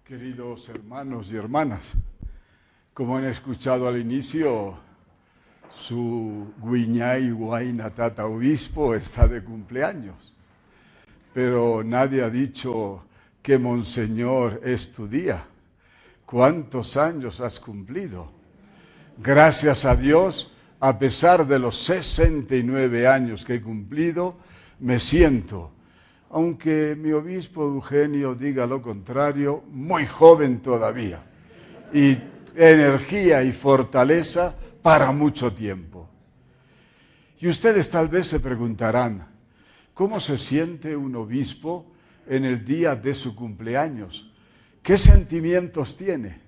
Queridos hermanos y hermanas, como han escuchado al inicio, su Guiñay Huayna Tata Obispo está de cumpleaños, pero nadie ha dicho que Monseñor es tu día. ¿Cuántos años has cumplido? Gracias a Dios, a pesar de los 69 años que he cumplido, me siento, aunque mi obispo Eugenio diga lo contrario, muy joven todavía, y energía y fortaleza para mucho tiempo. Y ustedes tal vez se preguntarán, ¿cómo se siente un obispo en el día de su cumpleaños? ¿Qué sentimientos tiene?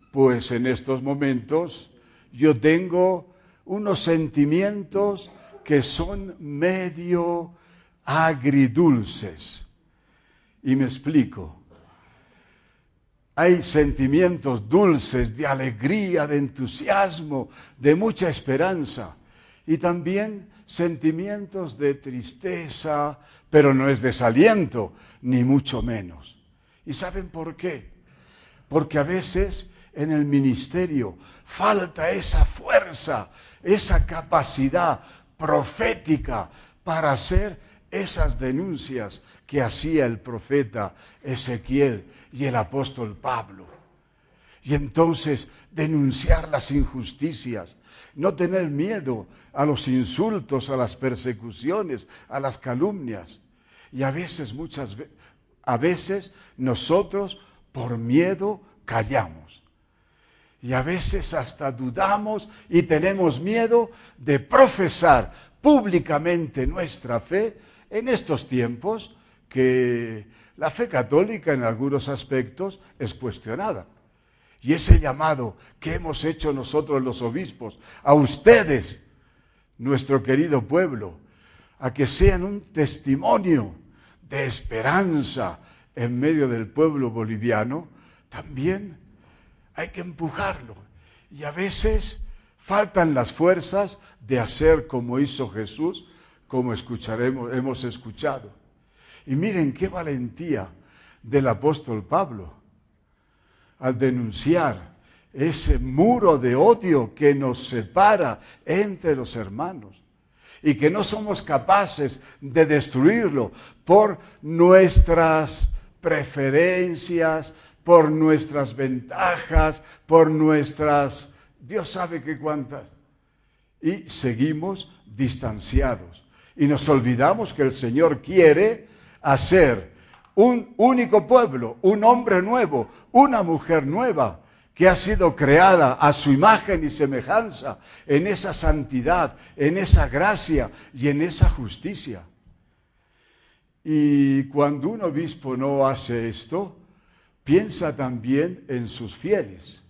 Pues en estos momentos yo tengo unos sentimientos que son medio agridulces. Y me explico. Hay sentimientos dulces de alegría, de entusiasmo, de mucha esperanza. Y también sentimientos de tristeza, pero no es desaliento, ni mucho menos. ¿Y saben por qué? Porque a veces en el ministerio falta esa fuerza, esa capacidad profética para hacer esas denuncias que hacía el profeta Ezequiel y el apóstol Pablo. Y entonces denunciar las injusticias, no tener miedo a los insultos, a las persecuciones, a las calumnias. Y a veces, nosotros por miedo callamos. Y a veces hasta dudamos y tenemos miedo de profesar públicamente nuestra fe en estos tiempos que la fe católica en algunos aspectos es cuestionada. Y ese llamado que hemos hecho nosotros los obispos, a ustedes, nuestro querido pueblo, a que sean un testimonio de esperanza en medio del pueblo boliviano, también hay que empujarlo. Y a veces faltan las fuerzas de hacer como hizo Jesús, como hemos escuchado. Y miren qué valentía del apóstol Pablo al denunciar ese muro de odio que nos separa entre los hermanos y que no somos capaces de destruirlo por nuestras preferencias, por nuestras ventajas, por nuestras, Dios sabe qué cuántas. Y seguimos distanciados. Y nos olvidamos que el Señor quiere hacer un único pueblo, un hombre nuevo, una mujer nueva, que ha sido creada a su imagen y semejanza, en esa santidad, en esa gracia y en esa justicia. Y cuando un obispo no hace esto, piensa también en sus fieles,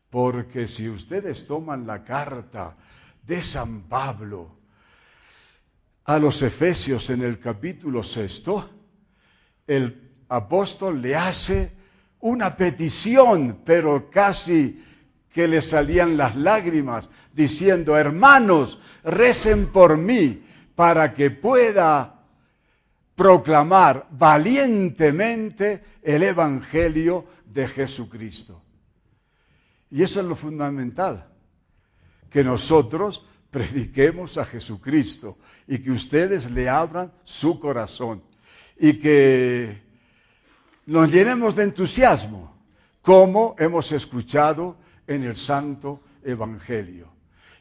porque si ustedes toman la carta de San Pablo a los Efesios en el capítulo 6, el apóstol le hace una petición, pero casi que le salían las lágrimas, diciendo: hermanos, recen por mí para que pueda proclamar valientemente el Evangelio de Jesucristo. Y eso es lo fundamental, que nosotros prediquemos a Jesucristo y que ustedes le abran su corazón y que nos llenemos de entusiasmo, como hemos escuchado en el Santo Evangelio.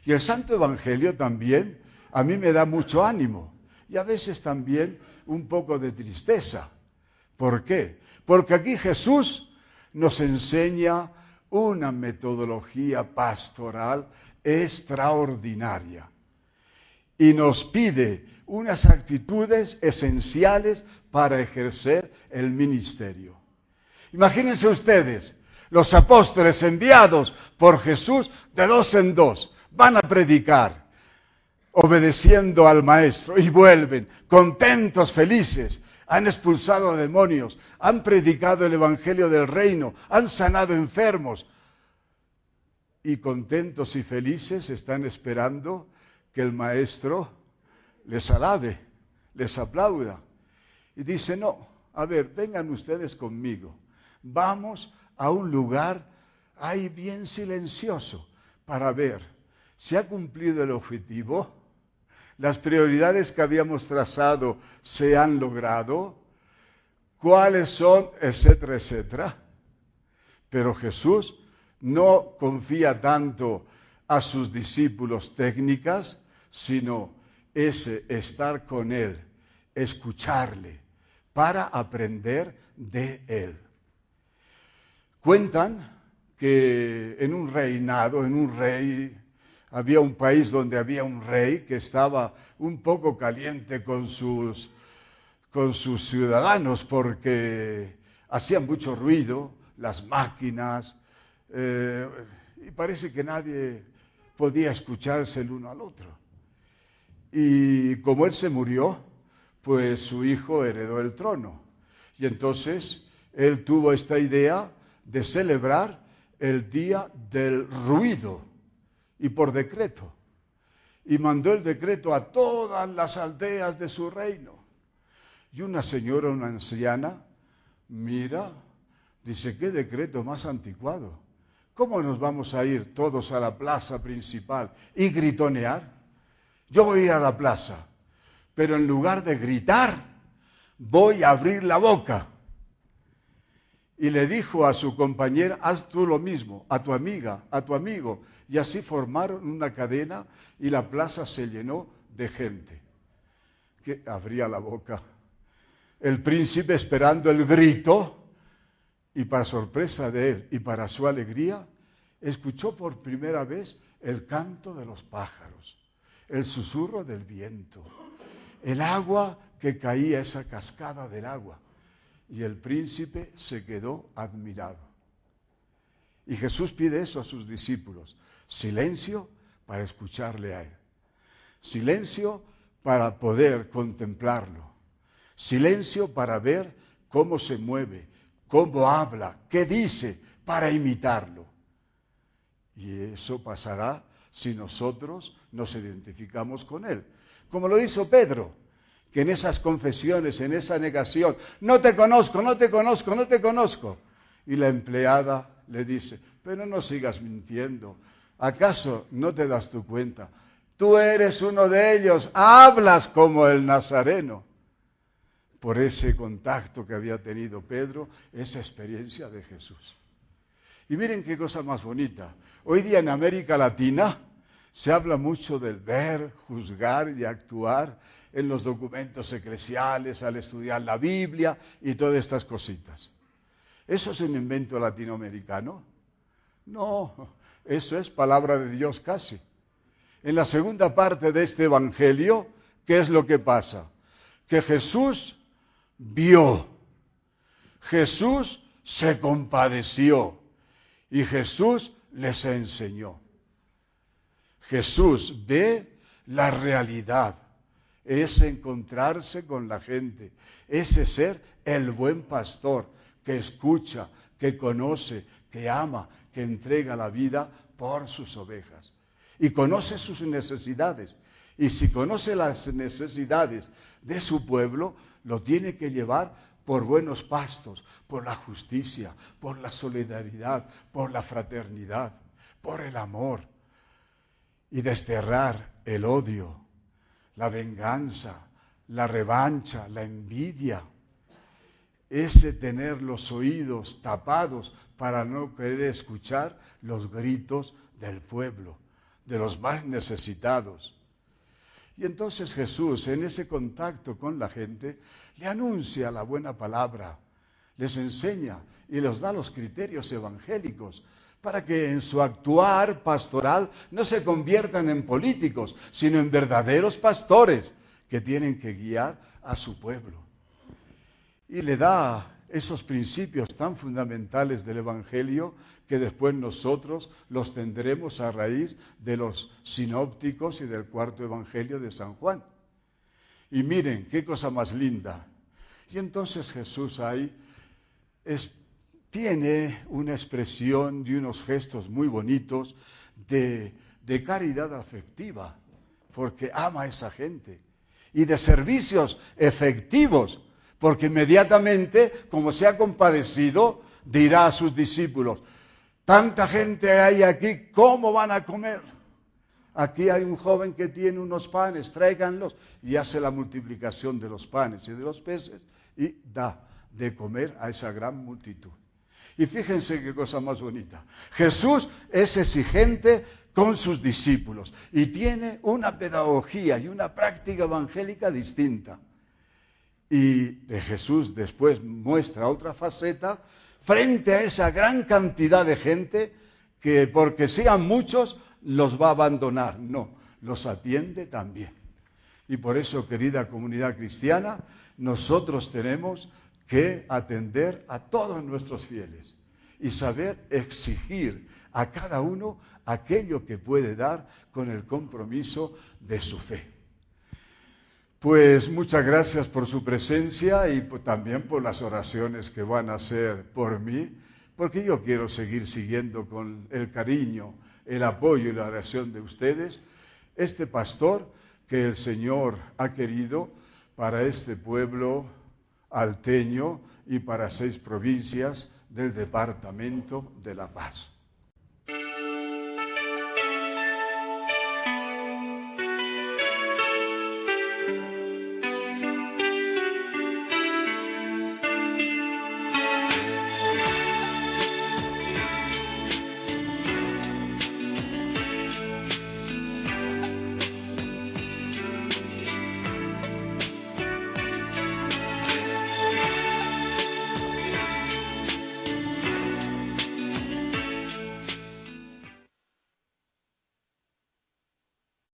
Y el Santo Evangelio también a mí me da mucho ánimo y a veces también un poco de tristeza. ¿Por qué? Porque aquí Jesús nos enseña una metodología pastoral extraordinaria y nos pide unas actitudes esenciales para ejercer el ministerio. Imagínense ustedes, los apóstoles enviados por Jesús de dos en dos, van a predicar, obedeciendo al Maestro, y vuelven contentos, felices. Han expulsado demonios, han predicado el Evangelio del Reino, han sanado enfermos. Y contentos y felices están esperando que el Maestro les alabe, les aplauda. Y dice: no, a ver, vengan ustedes conmigo. Vamos a un lugar ahí bien silencioso para ver si ha cumplido el objetivo, las prioridades que habíamos trazado se han logrado, cuáles son, etcétera, etcétera. Pero Jesús no confía tanto a sus discípulos técnicas, sino ese estar con Él, escucharle, para aprender de Él. Cuentan que en un reinado, había un país donde había un rey que estaba un poco caliente con sus ciudadanos porque hacían mucho ruido, las máquinas, y parece que nadie podía escucharse el uno al otro. Y como él se murió, pues su hijo heredó el trono. Y entonces él tuvo esta idea de celebrar el día del ruido, y por decreto. Y mandó el decreto a todas las aldeas de su reino. Y una señora, una anciana, mira, dice, ¿qué decreto más anticuado? ¿Cómo nos vamos a ir todos a la plaza principal y gritonear? Yo voy a ir a la plaza, pero en lugar de gritar, voy a abrir la boca. Y le dijo a su compañera, haz tú lo mismo, a tu amiga, a tu amigo. Y así formaron una cadena y la plaza se llenó de gente que abría la boca. El príncipe esperando el grito, y para sorpresa de él y para su alegría, escuchó por primera vez el canto de los pájaros, el susurro del viento, el agua que caía, esa cascada del agua. Y el príncipe se quedó admirado. Y Jesús pide eso a sus discípulos: silencio para escucharle a Él. Silencio para poder contemplarlo. Silencio para ver cómo se mueve, cómo habla, qué dice, para imitarlo. Y eso pasará si nosotros nos identificamos con Él. Como lo hizo Pedro, que en esas confesiones, en esa negación, no te conozco, no te conozco, no te conozco. Y la empleada le dice, pero no sigas mintiendo, ¿acaso no te das tu cuenta? Tú eres uno de ellos, hablas como el nazareno. Por ese contacto que había tenido Pedro, esa experiencia de Jesús. Y miren qué cosa más bonita. Hoy día en América Latina se habla mucho del ver, juzgar y actuar en los documentos eclesiales, al estudiar la Biblia y todas estas cositas. ¿Eso es un invento latinoamericano? No, eso es palabra de Dios casi. En la segunda parte de este evangelio, ¿qué es lo que pasa? Que Jesús vio, Jesús se compadeció y Jesús les enseñó. Jesús ve la realidad, es encontrarse con la gente, ese ser el buen pastor que escucha, que conoce, que ama, que entrega la vida por sus ovejas. Y conoce sus necesidades. Y si conoce las necesidades de su pueblo, lo tiene que llevar por buenos pastos, por la justicia, por la solidaridad, por la fraternidad, por el amor. Y desterrar el odio, la venganza, la revancha, la envidia. Ese tener los oídos tapados para no querer escuchar los gritos del pueblo, de los más necesitados. Y entonces Jesús, en ese contacto con la gente, le anuncia la buena palabra, les enseña y les da los criterios evangélicos para que en su actuar pastoral no se conviertan en políticos, sino en verdaderos pastores que tienen que guiar a su pueblo. Y le da esos principios tan fundamentales del Evangelio que después nosotros los tendremos a raíz de los sinópticos y del cuarto Evangelio de San Juan. Y miren, qué cosa más linda. Y entonces Jesús ahí tiene una expresión y unos gestos muy bonitos de caridad afectiva, porque ama a esa gente, y de servicios efectivos, porque inmediatamente, como se ha compadecido, dirá a sus discípulos, tanta gente hay aquí, ¿cómo van a comer? Aquí hay un joven que tiene unos panes, tráiganlos, y hace la multiplicación de los panes y de los peces, y da de comer a esa gran multitud. Y fíjense qué cosa más bonita. Jesús es exigente con sus discípulos y tiene una pedagogía y una práctica evangélica distinta. Y Jesús después muestra otra faceta frente a esa gran cantidad de gente que porque sean muchos los va a abandonar. No, los atiende también. Y por eso, querida comunidad cristiana, nosotros tenemos que atender a todos nuestros fieles y saber exigir a cada uno aquello que puede dar con el compromiso de su fe. Pues muchas gracias por su presencia y también por las oraciones que van a hacer por mí, porque yo quiero seguir siguiendo con el cariño, el apoyo y la oración de ustedes, este pastor que el Señor ha querido para este pueblo alteño y para 6 provincias del departamento de La Paz.